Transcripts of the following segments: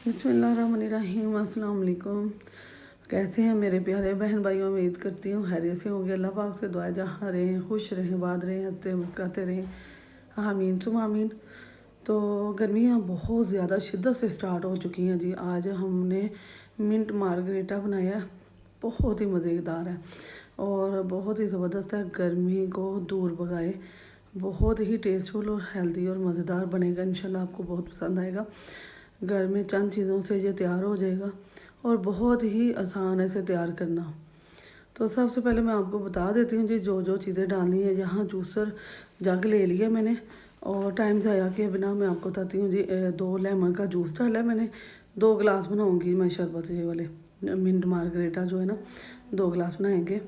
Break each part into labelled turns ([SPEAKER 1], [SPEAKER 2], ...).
[SPEAKER 1] बिस्मिल्लाहिर्रहमानिर्रहीम, अस्सलाम वालेकुम। कैसे हैं मेरे प्यारे बहन भाइयों? उम्मीद करती हूँ खैरियत से होंगे। अल्लाह पाक से दुआ जहाँ रहें, खुश रहें, बात रहें, हंसते मुस्कुराते रहें, आमीन सुम आमीन। तो गर्मियाँ बहुत ज़्यादा शिद्दत से स्टार्ट हो चुकी हैं जी। आज हमने मिंट मार्गरेटा बनाया, बहुत ही मज़ेदार है और बहुत ही ज़बरदस्त है। गर्मी को दूर भगाए, बहुत ही टेस्टफुल और हेल्दी और मज़ेदार बनेगा। इंशाल्लाह आपको बहुत पसंद आएगा। घर में चंद चीज़ों से ये तैयार हो जाएगा और बहुत ही आसान है इसे तैयार करना। तो सबसे पहले मैं आपको बता देती हूँ जी जो जो चीज़ें डालनी है। यहाँ जूसर जग ले लिया मैंने और टाइम ज़ाया किए बिना मैं आपको बताती हूँ जी। 2 लेमन का जूस डाला है मैंने। 2 गिलास बनाऊँगी मैं शरबत ये वाले मिंट मार्गरेटा जो है ना, 2 गिलास बनाएंगे।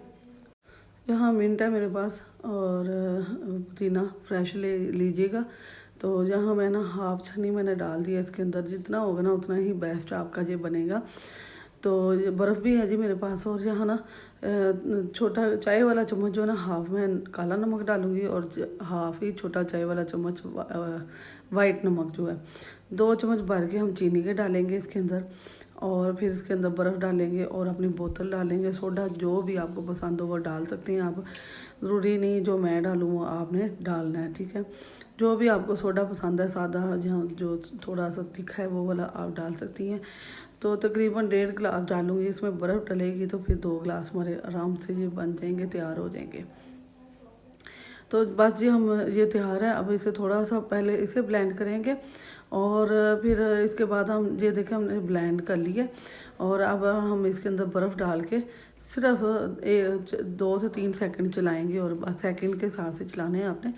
[SPEAKER 1] यहाँ मिंट है मेरे पास और पुदीना फ्रेश ले लीजिएगा। तो यहाँ मैं ना हाफ छन्नी मैंने डाल दिया इसके अंदर। जितना होगा ना उतना ही बेस्ट आपका ये बनेगा। तो ये बर्फ़ भी है जी मेरे पास। और यहाँ ना छोटा चाय वाला चम्मच जो है ना, हाफ मैं काला नमक डालूँगी और हाफ ही छोटा चाय वाला चम्मच वाइट नमक जो है। 2 चम्मच भर के हम चीनी के डालेंगे इसके अंदर और फिर इसके अंदर बर्फ़ डालेंगे और अपनी बोतल डालेंगे। सोडा जो भी आपको पसंद हो वो डाल सकते हैं आप। ज़रूरी नहीं जो मैं डालूँ वो आपने डालना है, ठीक है। जो भी आपको सोडा पसंद है, सादा जहाँ जो थोड़ा सा तीखा है वो वाला आप डाल सकती हैं। तो तकरीबन 1.5 गिलास डालूँगी। इसमें बर्फ़ डलेगी तो फिर 2 गिलास हमारे आराम से ये बन जाएंगे, तैयार हो जाएंगे। तो बस जी हम ये तैयार है। अब इसे थोड़ा सा पहले इसे ब्लेंड करेंगे और फिर इसके बाद हम ये देखें हमने ब्लेंड कर लिया। और अब हम इसके अंदर बर्फ़ डाल के सिर्फ 2 से 3 सेकंड चलाएंगे और बस सेकंड के साथ से चलाने हैं आपने,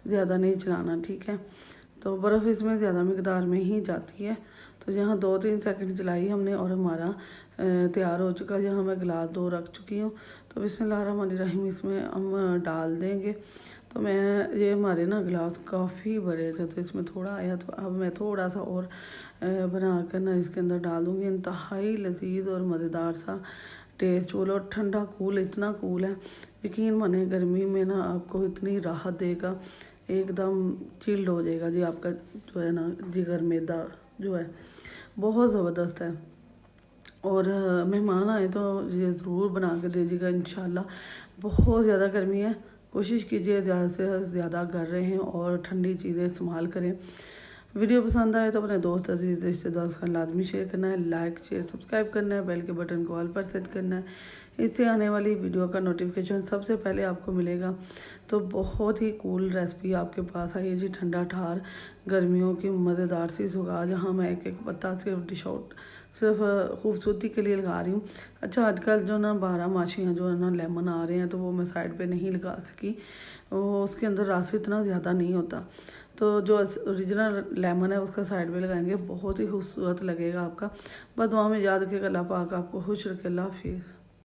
[SPEAKER 1] ज़्यादा नहीं चलाना, ठीक है। तो बर्फ़ इसमें ज़्यादा मकदार में ही जाती है। तो यहाँ 2-3 सेकंड चलाई हमने और हमारा तैयार हो चुका है। यहाँ मैं गिलास 2 रख चुकी हूँ। तो बिस्मिल्लाहिर्रहमानिर्रहीम इसमें हम डाल देंगे। तो मैं ये हमारे ना गिलास काफ़ी बड़े थे तो इसमें थोड़ा आया, तो अब मैं थोड़ा सा और बना कर ना इसके अंदर डाल दूँगी। इंतहाई लजीज और मज़ेदार सा टेस्टफुल और ठंडा कूल, इतना कूल है यकीन माने। गर्मी में ना आपको इतनी राहत देगा, एकदम चिल्ड हो जाएगा जी आपका जो है ना जिगर मैदा जो है, बहुत ज़बरदस्त है। और मेहमान आए तो ये ज़रूर बना के दीजिएगा इंशाल्लाह। बहुत ज़्यादा गर्मी है, कोशिश कीजिए ज़्यादा से ज़्यादा घर रहें और ठंडी चीज़ें इस्तेमाल करें। वीडियो पसंद आए तो अपने दोस्त अजीज़ रिश्तेदार का लाजमी शेयर करना है, लाइक शेयर सब्सक्राइब करना है, बेल के बटन को ऑल पर सेट करना है। इससे आने वाली वीडियो का नोटिफिकेशन सबसे पहले आपको मिलेगा। तो बहुत ही कूल रेसिपी आपके पास आई है जी, ठंडा ठार गर्मियों की मज़ेदार सी सुगा। जहाँ मैं एक एक पत्ता सिर्फ डिश आउट सिर्फ खूबसूरती के लिए लगा रही हूँ। अच्छा आजकल जो ना 12 माशियाँ जो है ना लेमन आ रहे हैं तो वो मैं साइड पे नहीं लगा सकी, वो उसके अंदर रस इतना ज़्यादा नहीं होता। तो जो ओरिजिनल लेमन है उसका साइड पे लगाएंगे, बहुत ही खूबसूरत लगेगा आपका। बस दुआ में याद रखिएगा। अल्लाह पाक आपको खुश रखे। अल्लाह हाफिज़।